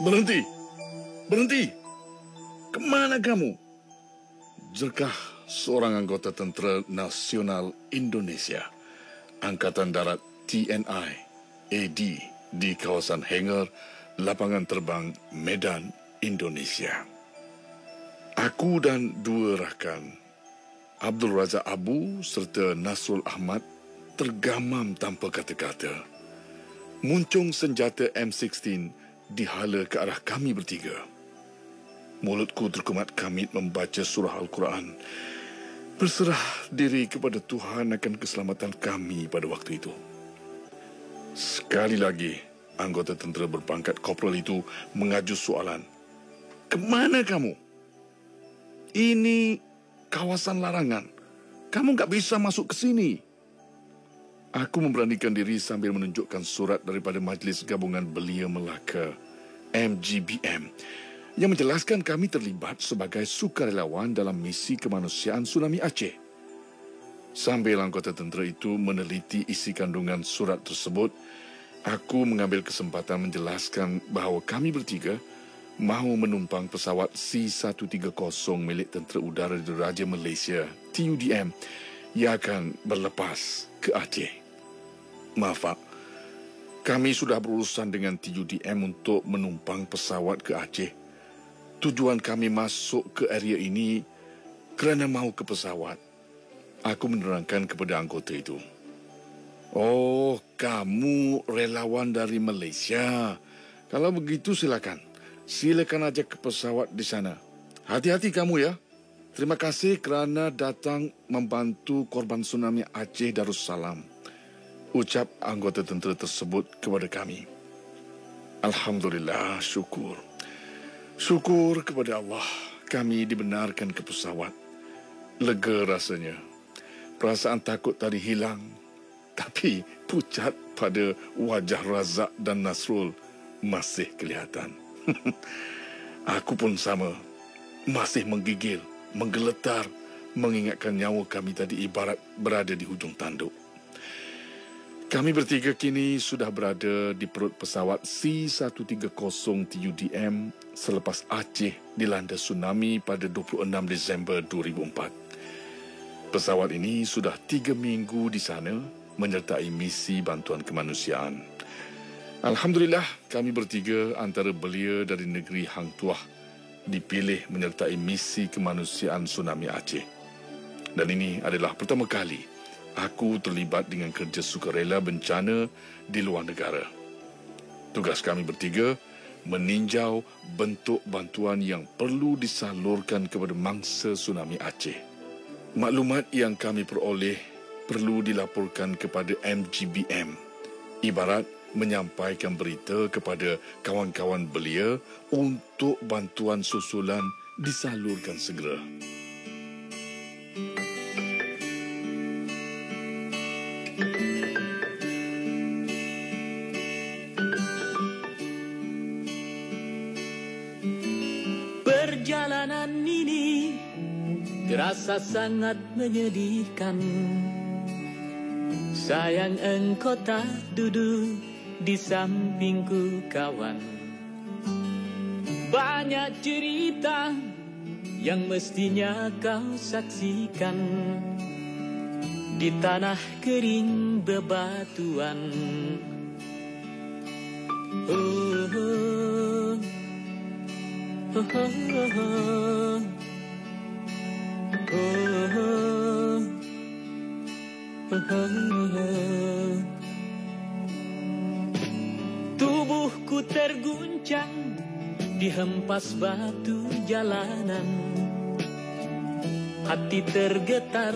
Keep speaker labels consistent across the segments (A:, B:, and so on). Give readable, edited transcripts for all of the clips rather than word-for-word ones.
A: Berhenti! Berhenti! Kemana kamu? Jerkah seorang anggota Tentera Nasional Indonesia, Angkatan Darat TNI AD di kawasan hangar Lapangan Terbang Medan, Indonesia. Aku dan dua rakan, Abdul Razak Abu serta Nasrul Ahmad, tergamam tanpa kata-kata. Muncung senjata M16 dihala ke arah kami bertiga. Mulutku terkumat kamit membaca surah Al-Quran, berserah diri kepada Tuhan akan keselamatan kami pada waktu itu. Sekali lagi, anggota tentera berpangkat korporal itu mengaju soalan. Kemana kamu? Ini kawasan larangan. Kamu tak bisa masuk ke sini. Aku memberanikan diri sambil menunjukkan surat daripada Majlis Gabungan Belia Melaka, MGBM, yang menjelaskan kami terlibat sebagai sukarelawan dalam misi kemanusiaan tsunami Aceh. Sambil anggota tentera itu meneliti isi kandungan surat tersebut, aku mengambil kesempatan menjelaskan bahawa kami bertiga mahu menumpang pesawat C-130 milik Tentera Udara Diraja Malaysia, TUDM, yang akan berlepas ke Aceh. Maaf, Pak. Kami sudah berurusan dengan TUDM untuk menumpang pesawat ke Aceh. Tujuan kami masuk ke area ini kerana mahu ke pesawat. Aku menerangkan kepada anggota itu. Oh, kamu relawan dari Malaysia. Kalau begitu silakan. Silakan ajak ke pesawat di sana. Hati-hati kamu ya. Terima kasih kerana datang membantu korban tsunami Aceh Darussalam, ucap anggota tentera tersebut kepada kami. Alhamdulillah, syukur. Syukur kepada Allah, kami dibenarkan ke pesawat. Lega rasanya. Perasaan takut tadi hilang. Tapi pucat pada wajah Razak dan Nasrul masih kelihatan. Aku pun sama. Masih menggigil, menggeletar, mengingatkan nyawa kami tadi ibarat berada di hujung tanduk. Kami bertiga kini sudah berada di perut pesawat C-130 TUDM selepas Aceh dilanda tsunami pada 26 Disember 2004. Pesawat ini sudah 3 minggu di sana menyertai misi bantuan kemanusiaan. Alhamdulillah, kami bertiga antara belia dari negeri Hang Tuah dipilih menyertai misi kemanusiaan tsunami Aceh. Dan ini adalah pertama kali aku terlibat dengan kerja sukarela bencana di luar negara. Tugas kami bertiga meninjau bentuk bantuan yang perlu disalurkan kepada mangsa tsunami Aceh. Maklumat yang kami peroleh perlu dilaporkan kepada MGBM, ibarat menyampaikan berita kepada kawan-kawan belia untuk bantuan susulan disalurkan segera.
B: Perjalanan ini terasa sangat menyedihkan. Sayang engkau tak duduk di sampingku kawan. Banyak cerita yang mestinya kau saksikan di tanah kering bebatuan. Oh, oh, oh, oh, oh, oh, oh. Tubuhku terguncang dihempas batu jalanan. Hati tergetar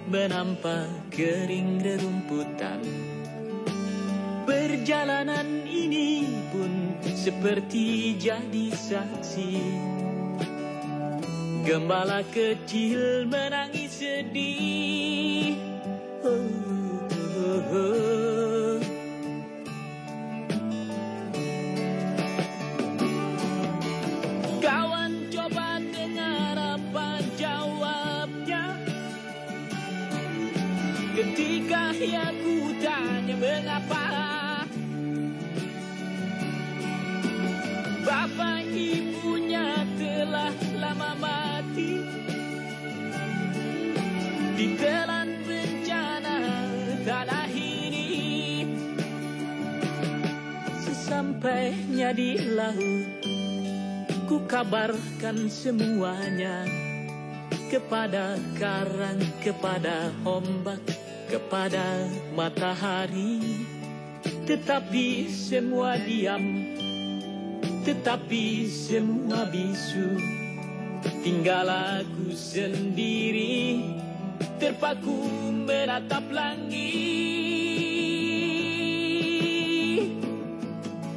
B: menampak kering rerumputan. Perjalanan ini pun seperti jadi saksi. Gembala kecil menangis sedih. Oh, oh, oh. Kawan coba dengar apa jawabnya ketika aku tanya mengapa. Bapak Sesampainya di laut, ku kabarkan semuanya kepada karang, kepada ombak, kepada matahari. Tetapi semua diam, tetapi semua bisu. Tinggal aku sendiri, terpaku menatap langit.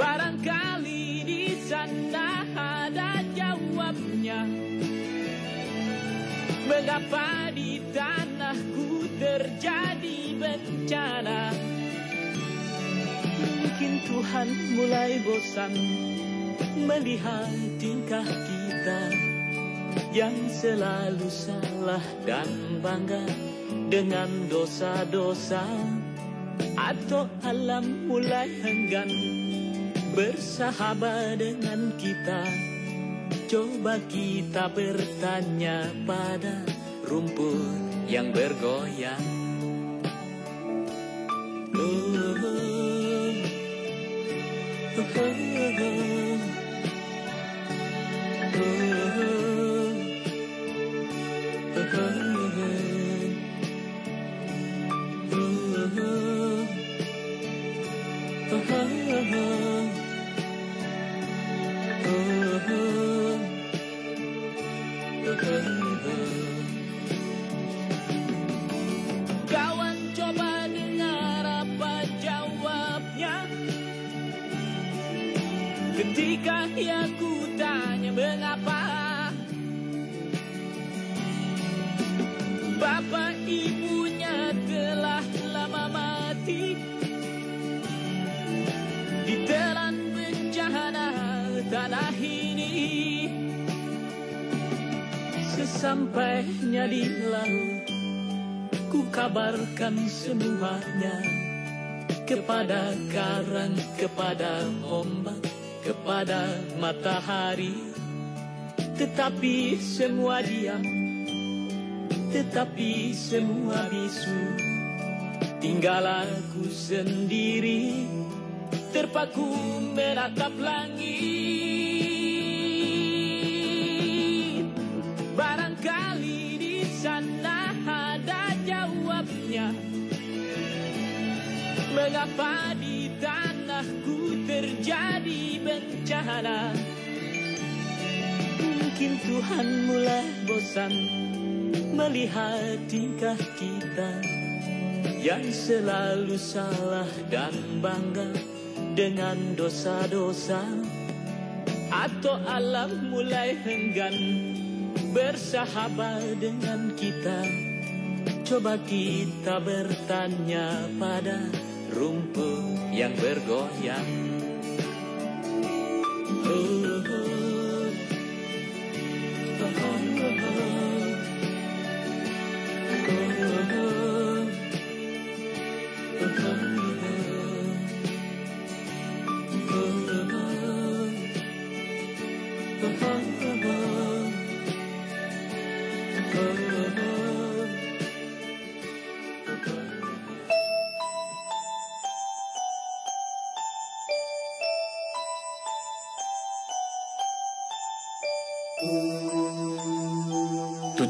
B: Barangkali di sana ada jawabnya. Mengapa di tanahku terjadi bencana? Mungkin Tuhan mulai bosan melihat tingkah kita yang selalu salah dan bangga dengan dosa-dosa. Atau alam mulai enggan bersahabat dengan kita. Coba kita bertanya pada rumput yang bergoyang. Kawan, coba dengar apa jawabnya ketika aku tanya mengapa. Bapak ibunya telah lama mati, ditelan bencana tanah ini. Sesampainya di laut, ku kabarkan semuanya kepada karang, kepada ombak, kepada matahari. Tetapi semua diam, tetapi semua bisu. Tinggal aku sendiri, terpaku menatap langit. Barangkali di sana ada jawabnya. Mengapa di tanahku terjadi bencana? Mungkin Tuhan mulai bosan melihat tingkah kita yang selalu salah dan bangga dengan dosa-dosa. Atau alam mulai enggan bersahabat dengan kita. Coba kita bertanya pada rumput yang bergoyang.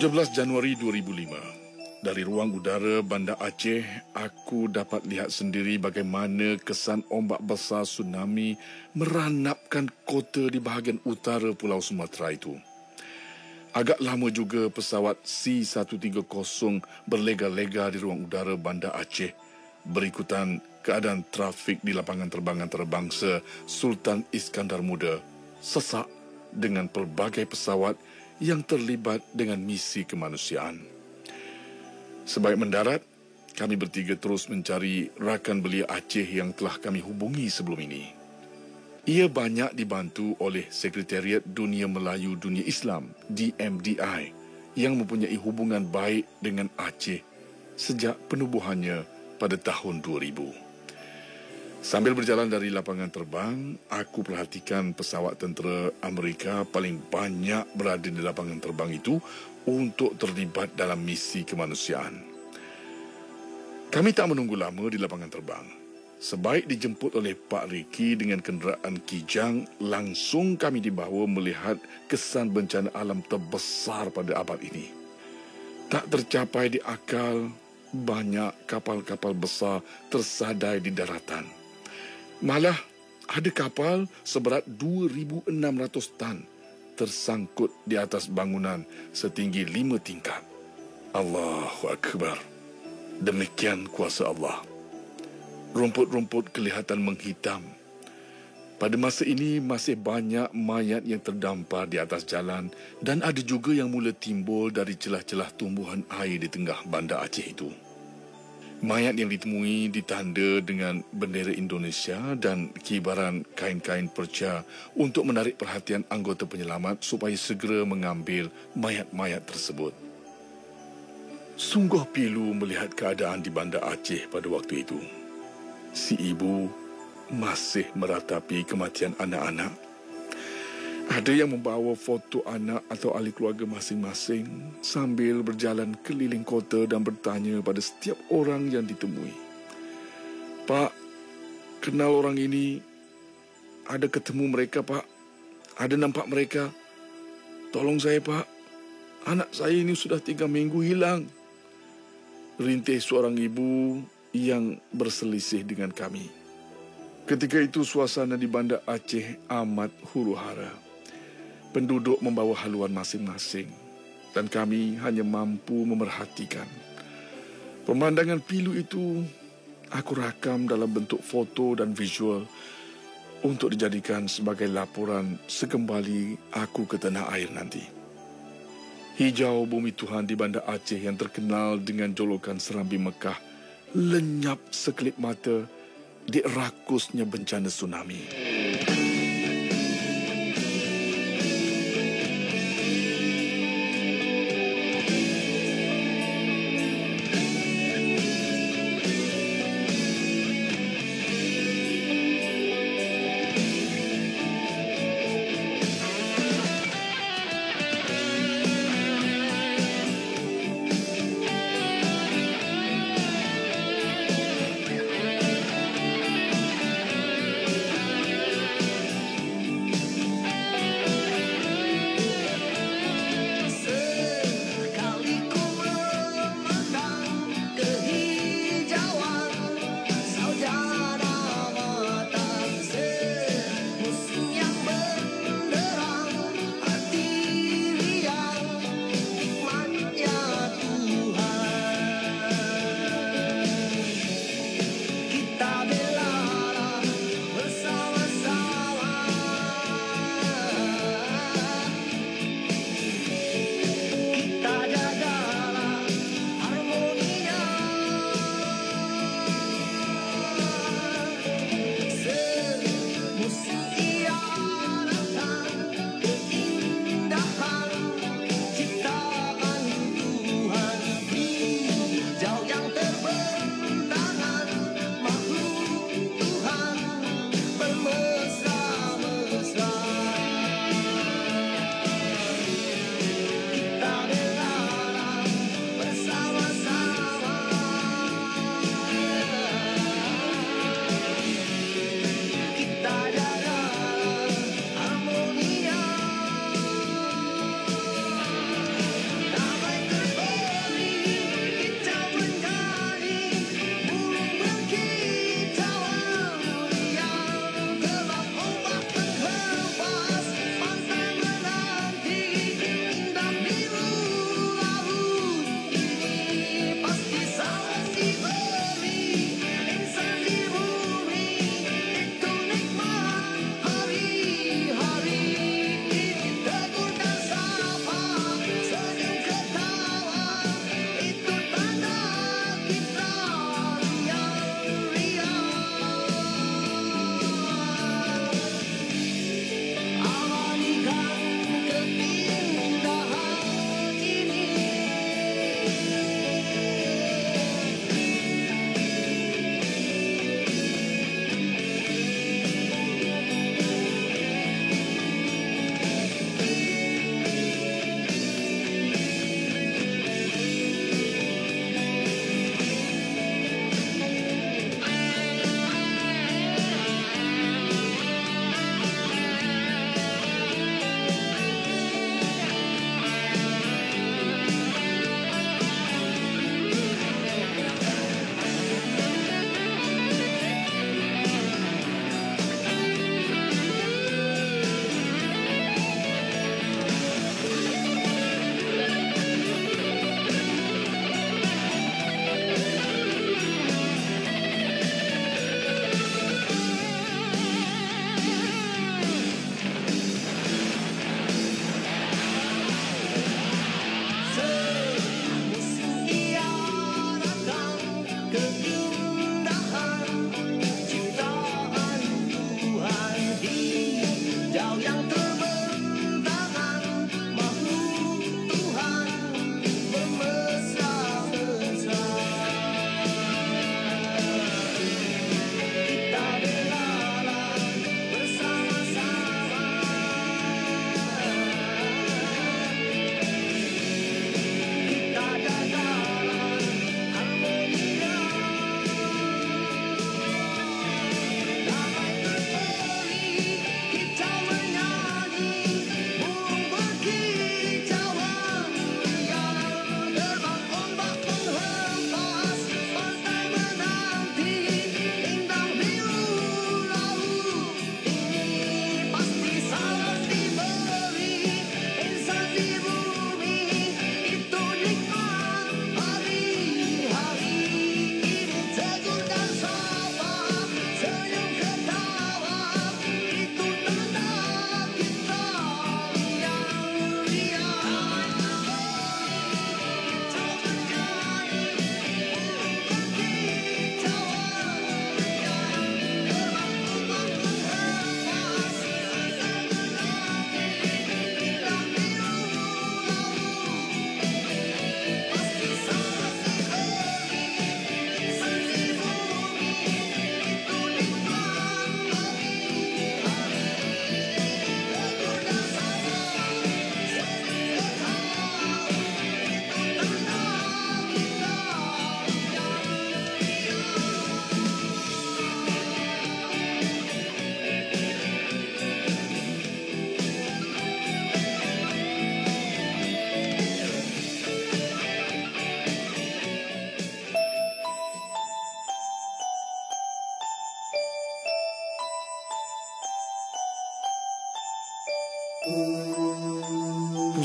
A: (17 Januari 2005). Dari ruang udara Bandar Aceh, aku dapat lihat sendiri bagaimana kesan ombak besar tsunami meranapkan kota di bahagian utara Pulau Sumatera itu. Agak lama juga pesawat C-130 berlega-lega di ruang udara Bandar Aceh, berikutan keadaan trafik di lapangan terbang antarabangsa Sultan Iskandar Muda sesak dengan pelbagai pesawat yang terlibat dengan misi kemanusiaan. Sebaik mendarat, kami bertiga terus mencari rakan belia Aceh yang telah kami hubungi sebelum ini. Ia banyak dibantu oleh Sekretariat Dunia Melayu Dunia Islam, DMDI, yang mempunyai hubungan baik dengan Aceh sejak penubuhannya pada tahun 2000. Sambil berjalan dari lapangan terbang, aku perhatikan pesawat tentera Amerika paling banyak berada di lapangan terbang itu untuk terlibat dalam misi kemanusiaan. Kami tak menunggu lama di lapangan terbang. Sebaik dijemput oleh Pak Ricky dengan kenderaan Kijang, langsung kami dibawa melihat kesan bencana alam terbesar pada abad ini. Tak tercapai di akal, banyak kapal-kapal besar tersadai di daratan. Malah ada kapal seberat 2,600 tan tersangkut di atas bangunan setinggi 5 tingkat. Allahu Akbar. Demikian kuasa Allah. Rumput-rumput kelihatan menghitam. Pada masa ini masih banyak mayat yang terdampar di atas jalan dan ada juga yang mula timbul dari celah-celah tumbuhan air di tengah bandar Aceh itu. Mayat yang ditemui ditanda dengan bendera Indonesia dan kibaran kain-kain perca untuk menarik perhatian anggota penyelamat supaya segera mengambil mayat-mayat tersebut. Sungguh pilu melihat keadaan di bandar Aceh pada waktu itu. Si ibu masih meratapi kematian anak-anak. Ada yang membawa foto anak atau ahli keluarga masing-masing sambil berjalan keliling kota dan bertanya pada setiap orang yang ditemui. Pak, kenal orang ini? Ada ketemu mereka, Pak? Ada nampak mereka? Tolong saya, Pak. Anak saya ini sudah 3 minggu hilang. Rintih seorang ibu yang berselisih dengan kami. Ketika itu suasana di bandar Aceh amat huru-hara. Penduduk membawa haluan masing-masing dan kami hanya mampu memerhatikan. Pemandangan pilu itu aku rakam dalam bentuk foto dan visual untuk dijadikan sebagai laporan sekembali aku ke tanah air nanti. Hijau bumi Tuhan di bandar Aceh yang terkenal dengan jolokan Serambi Mekah lenyap sekelip mata dirakusnya bencana tsunami.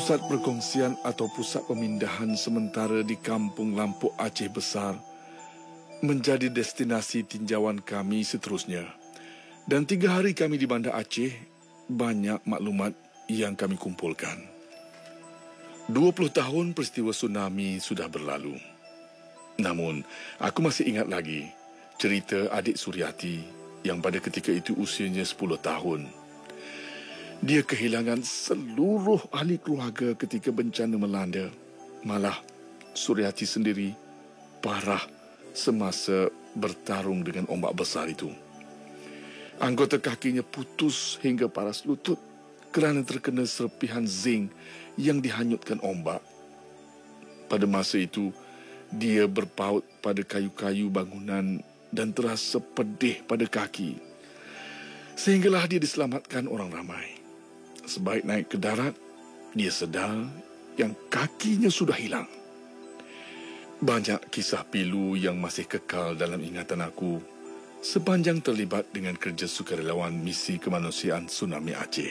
A: pusat perkongsian atau pusat pemindahan sementara di Kampung Lampuk Aceh Besar menjadi destinasi tinjauan kami seterusnya. Dan 3 hari kami di Banda Aceh, banyak maklumat yang kami kumpulkan. 20 tahun peristiwa tsunami sudah berlalu. Namun, aku masih ingat lagi cerita adik Suryati yang pada ketika itu usianya 10 tahun. Dia kehilangan seluruh ahli keluarga ketika bencana melanda. Malah, Suryati sendiri parah semasa bertarung dengan ombak besar itu. Anggota kakinya putus hingga paras lutut kerana terkena serpihan zinc yang dihanyutkan ombak. Pada masa itu, dia berpaut pada kayu-kayu bangunan dan terasa pedih pada kaki. Sehinggalah dia diselamatkan orang ramai. Sebaik naik ke darat, dia sedar yang kakinya sudah hilang. Banyak kisah pilu yang masih kekal dalam ingatan aku sepanjang terlibat dengan kerja sukarelawan misi kemanusiaan tsunami Aceh.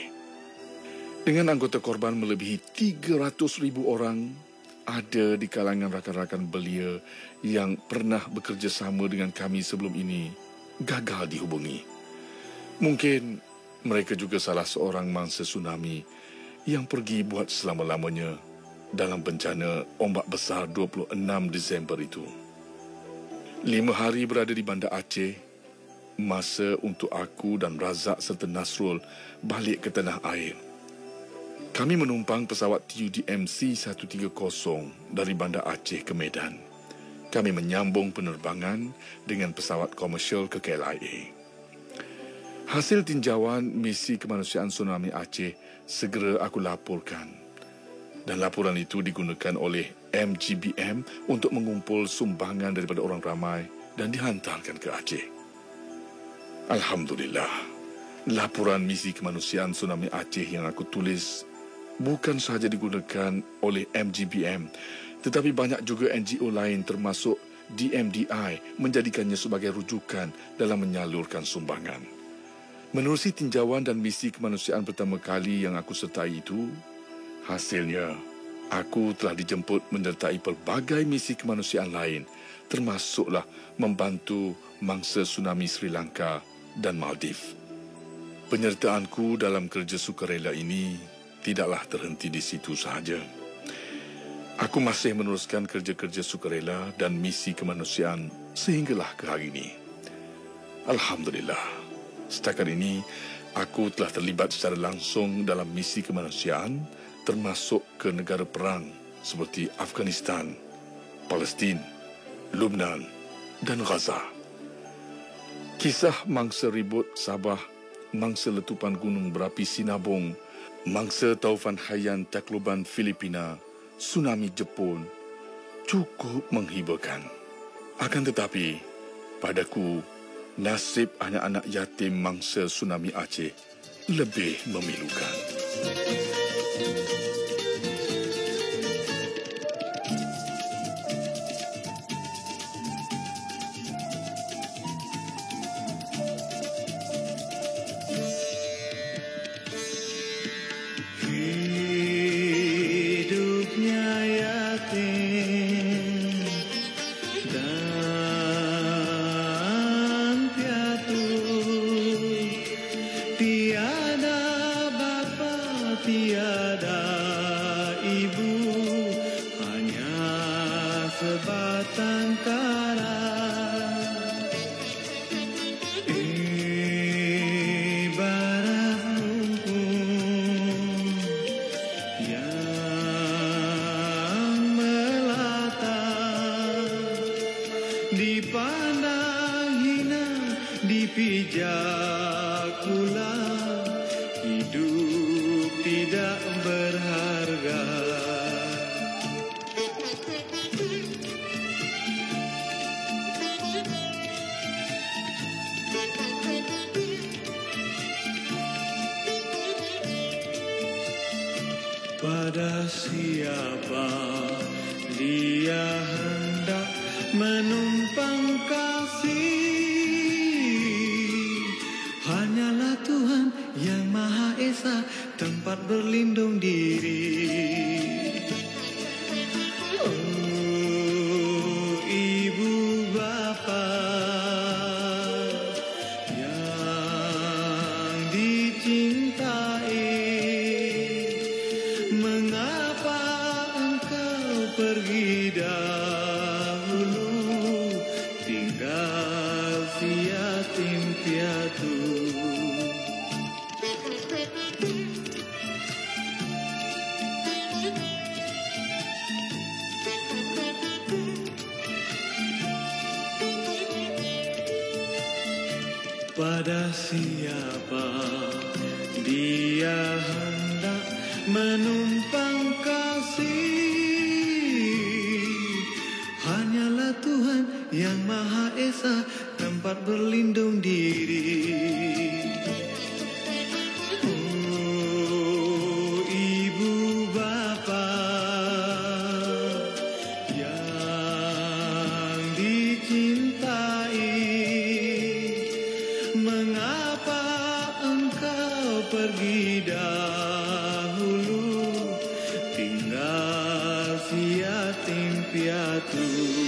A: Dengan anggota korban melebihi 300,000 orang, ada di kalangan rakan-rakan belia yang pernah bekerja sama dengan kami sebelum ini gagal dihubungi. Mungkin mereka juga salah seorang mangsa tsunami yang pergi buat selama-lamanya dalam bencana ombak besar 26 Disember itu. 5 hari berada di Banda Aceh, masa untuk aku dan Razak serta Nasrul balik ke tanah air. Kami menumpang pesawat TUDMC 130 dari Banda Aceh ke Medan. Kami menyambung penerbangan dengan pesawat komersial ke KLIA. Hasil tinjauan misi kemanusiaan tsunami Aceh segera aku laporkan. Dan laporan itu digunakan oleh MGBM untuk mengumpul sumbangan daripada orang ramai dan dihantarkan ke Aceh. Alhamdulillah, laporan misi kemanusiaan tsunami Aceh yang aku tulis bukan sahaja digunakan oleh MGBM, tetapi banyak juga NGO lain termasuk DMDI menjadikannya sebagai rujukan dalam menyalurkan sumbangan. Menerusi tinjauan dan misi kemanusiaan pertama kali yang aku sertai itu, hasilnya aku telah dijemput menyertai pelbagai misi kemanusiaan lain, termasuklah membantu mangsa tsunami Sri Lanka dan Maldives. Penyertaanku dalam kerja sukarela ini tidaklah terhenti di situ sahaja. Aku masih meneruskan kerja-kerja sukarela dan misi kemanusiaan sehinggalah ke hari ini. Alhamdulillah, setakat ini aku telah terlibat secara langsung dalam misi kemanusiaan termasuk ke negara perang seperti Afghanistan, Palestin, Lebanon dan Gaza. Kisah mangsa ribut Sabah, mangsa letupan gunung berapi Sinabung, mangsa taufan Haiyan Tacloban Filipina, tsunami Jepun cukup menghiburkan. Akan tetapi, padaku, nasib anak-anak yatim mangsa tsunami Aceh lebih memilukan.
C: Dipandang hina, dipijak pula, hidup tidak berharga. Pada siapa dia hendak menumpang kasih, hanyalah Tuhan yang Maha Esa tempat berlindung diri. pergi dahulu, tinggal yatim piatu. Pada siapa dia hendak menumpang kasih? Hanyalah Tuhan yang Maha Esa, tempat berlindung diri. Oh, ibu bapa yang dicintai, mengapa engkau pergi dahulu, tinggal si yatim piatu?